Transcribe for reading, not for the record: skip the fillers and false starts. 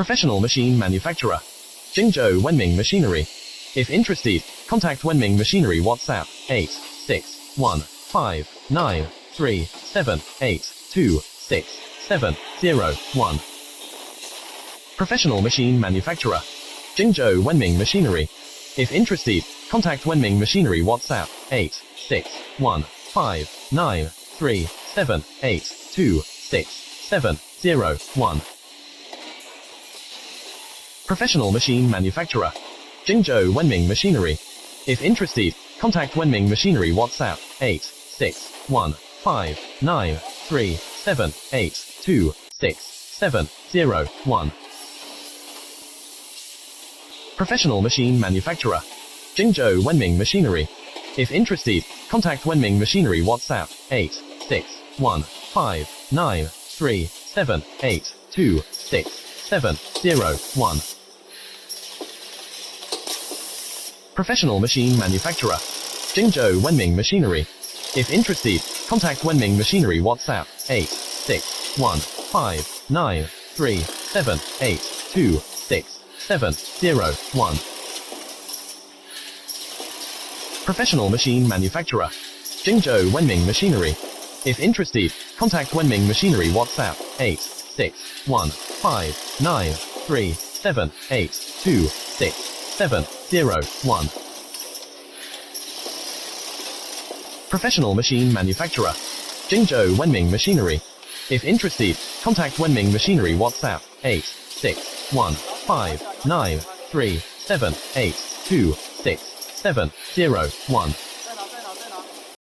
Professional machine manufacturer. Jingzhou Wenming Machinery. If interested, contact Wenming Machinery WhatsApp 86159378267001. Professional machine manufacturer. Jingzhou Wenming Machinery. If interested, contact Wenming Machinery WhatsApp 86159378267001. Professional machine manufacturer. Jingzhou Wenming Machinery. If interested, contact Wenming Machinery WhatsApp 86159378267001. Professional machine manufacturer. Jingzhou Wenming Machinery. If interested, contact Wenming Machinery WhatsApp 86159378267001. Professional machine manufacturer. Jingzhou Wenming Machinery. If interested, contact Wenming Machinery WhatsApp 86159378267001. Professional machine manufacturer. Jingzhou Wenming Machinery. If interested, contact Wenming Machinery WhatsApp 86159378267001. Professional machine manufacturer. Jingzhou Wenming Machinery. If interested, contact Wenming Machinery WhatsApp 86159378267001.